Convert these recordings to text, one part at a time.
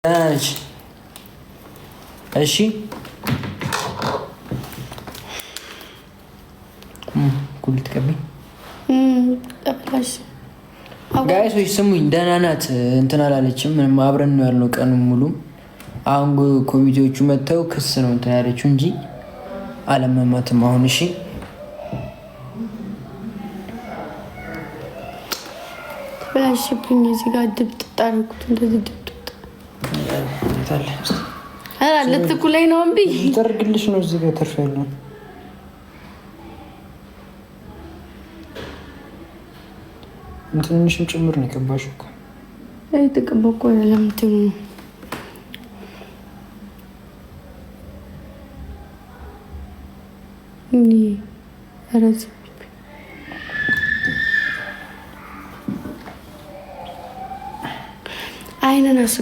እሺ ኩል ትቀበይ ቀበላሽ ጋይስ ወይ ስሙኝ፣ ደህና ናት እንትን አላለችም። ምንም አብረን ነው ያልነው ቀኑን ሙሉ። አሁን ኮሚቴዎቹ መጥተው ክስ ነው እንትን ያለችው እንጂ አለመማትም። አሁን እሺ ተበላሽብኝ። እዚህ ጋር ድብጥ ጣርኩት እንደዚህ ድብጥ ታለ አላ ለትኩላይ ነው እንዴ ይጠርግልሽ ነው እዚህ ጋር ተርፍ ያለው እንትንሽም ጭምር ነው የቀባሽው እኮ አይ ተቀበቆ ለምትኑ እንዴ አራዝ አይነናስ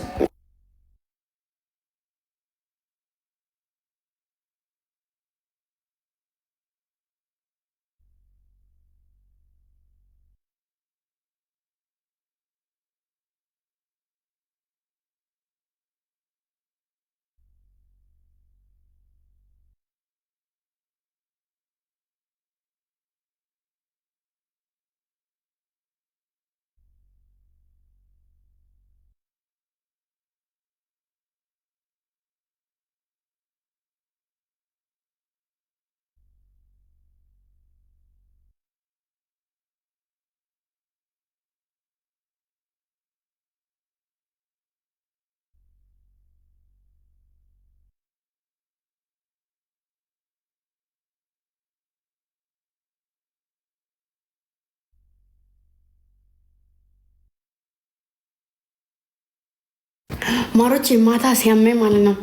ማሮቼ ማታ ሲያመኝ ማለት ነው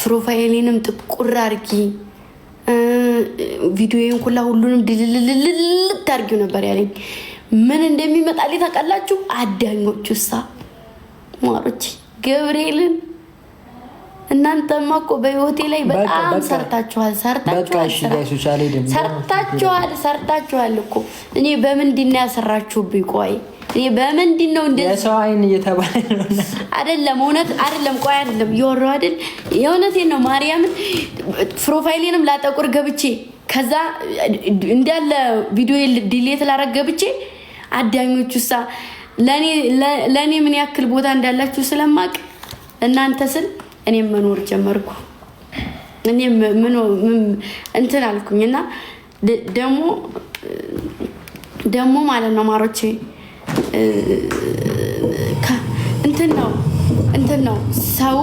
ፕሮፋይሌንም ጥቁር አድርጊ ቪዲዮዬን ሁሉንም ድልልልል ታርጊው ነበር ያለኝ። ምን እንደሚመጣልኝ ታውቃላችሁ? አዳኞቹሳ ማሮቼ ገብርኤልን እናንተማ እኮ በህይወቴ ላይ በጣም ሰርታችኋል እኮ። እኔ በምንድን ነው ያሰራችሁብኝ? ቆይ እኔ በምንድን ነው እንደዚህ የሰው አይን እየተባለ ነው አይደለም? እውነት አይደለም። ቆይ አይደለም ይወራው አይደል? የእውነቴን ነው ማርያምን። ፕሮፋይሌንም ላጠቁር ገብቼ ከዛ እንዳለ ቪዲዮ ዲሌት ላረግ ገብቼ አዳኞቹሳ ለኔ ምን ያክል ቦታ እንዳላችሁ ስለማቅ እናንተ ስል እኔም መኖር ጀመርኩ። እኔም ምን እንትን አልኩኝና ደሞ ማለት ነው ማሮቼ እንትን ነው ሰው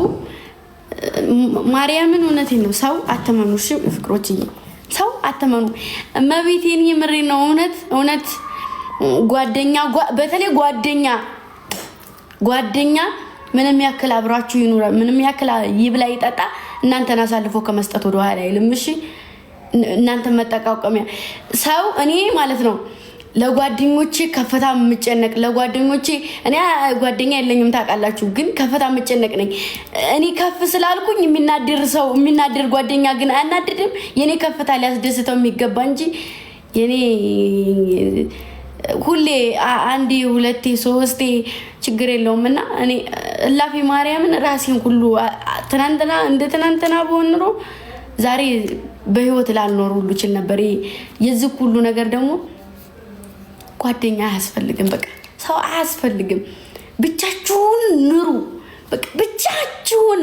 ማርያምን እውነቴን ነው። ሰው አተመኑ። እሺ ፍቅሮችዬ ሰው አተመኑ። እመቤቴን የምሬ ነው። እውነት ጓደኛ በተለይ ጓደኛ ምንም ያክል አብራችሁ ይኑራ፣ ምንም ያክል ይብላ ይጠጣ እናንተን አሳልፎ ከመስጠት ወደ ኋላ አይልም። እሺ እናንተ መጠቃቀሚያ ሰው እኔ ማለት ነው ለጓደኞቼ ከፈታ የምጨነቅ ለጓደኞቼ እኔ ጓደኛ የለኝም ታውቃላችሁ፣ ግን ከፈታ የምጨነቅ ነኝ። እኔ ከፍ ስላልኩኝ የሚናደር ጓደኛ ግን አያናድድም። የኔ ከፍታ ሊያስደስተው የሚገባ እንጂ የኔ ሁሌ አንዴ ሁለቴ ሶስቴ ችግር የለውም። እና እኔ እላፊ ማርያምን ራሴን ሁሉ ትናንትና በሆን ኖሮ ዛሬ በህይወት ላልኖር ሁሉ ይችል ነበር። የዚህ ሁሉ ነገር ደግሞ ጓደኛ አያስፈልግም። በቃ ሰው አያስፈልግም። ብቻችሁን ኑሩ። በቃ ብቻችሁን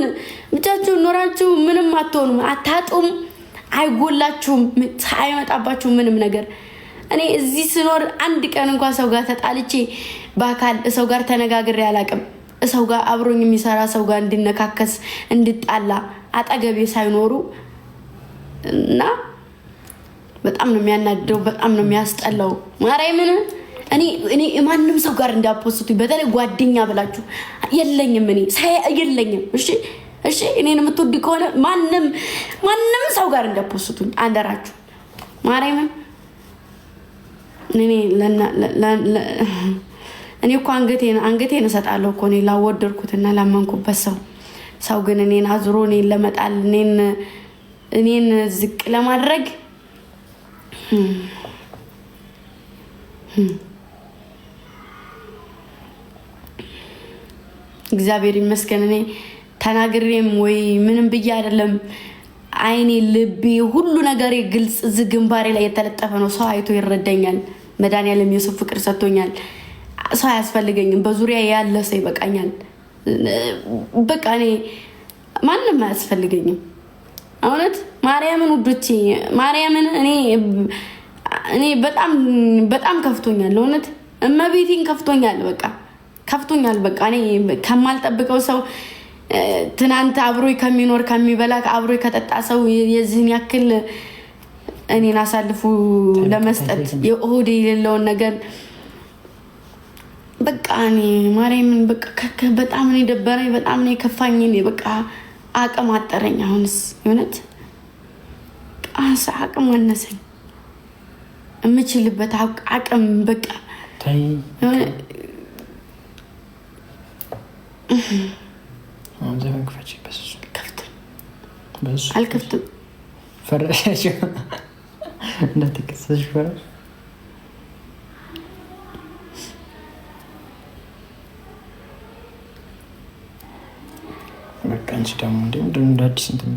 ኑራችሁ ምንም አትሆኑም፣ አታጡም፣ አይጎላችሁም፣ አይመጣባችሁ ምንም ነገር። እኔ እዚህ ስኖር አንድ ቀን እንኳን ሰው ጋር ተጣልቼ በአካል ሰው ጋር ተነጋግሬ አላውቅም። ሰው ጋር አብሮኝ የሚሰራ ሰው ጋር እንድነካከስ እንድጣላ አጠገቤ ሳይኖሩ እና በጣም ነው የሚያናድደው፣ በጣም ነው የሚያስጠላው። ማርያምን እኔ ማንም ሰው ጋር እንዳፖስቱኝ በተለይ ጓደኛ ብላችሁ የለኝም፣ የለኝም። እሺ እኔን የምትወድ ከሆነ ማንም ሰው ጋር እንዳፖስቱኝ አንደራችሁ ማርያምን። እኔ እኮ አንገቴን እሰጣለሁ እኮ እኔ ላወደድኩትና ላመንኩበት ሰው ግን እኔን አዝሮ እኔን ለመጣል እኔን ዝቅ ለማድረግ እግዚአብሔር ይመስገን። እኔ ተናግሬም ወይ ምንም ብዬ አይደለም። አይኔ ልቤ ሁሉ ነገሬ ግልጽ እዚህ ግንባሬ ላይ የተለጠፈ ነው። ሰው አይቶ ይረዳኛል። መድኃኒዓለም የሰው ፍቅር ሰጥቶኛል። ሰው አያስፈልገኝም። በዙሪያ ያለ ሰው ይበቃኛል። በቃ እኔ ማንም አያስፈልገኝም። እውነት ማርያምን ውዶቼ፣ ማርያምን እኔ በጣም ከፍቶኛል። እውነት እመቤቴን ከፍቶኛል። በቃ ከፍቶኛል። በቃ እኔ ከማልጠብቀው ሰው ትናንት አብሮ ከሚኖር ከሚበላ አብሮ ከጠጣ ሰው የዚህን ያክል እኔን አሳልፉ ለመስጠት የሆዴ የሌለውን ነገር በቃ እኔ ማርያምን በቃ በጣም ነው ደበረኝ። በጣም ነው ከፋኝ። እኔ በቃ አቅም አጠረኝ። አሁንስ እውነት አቅም አነሰኝ። የምችልበት አቅም በቃ አልከፍትም። ፈረሻቸው እንዳትከሰሽ ፈረሽ በቃ አንቺ ደግሞ እንደ አዲስ እንትን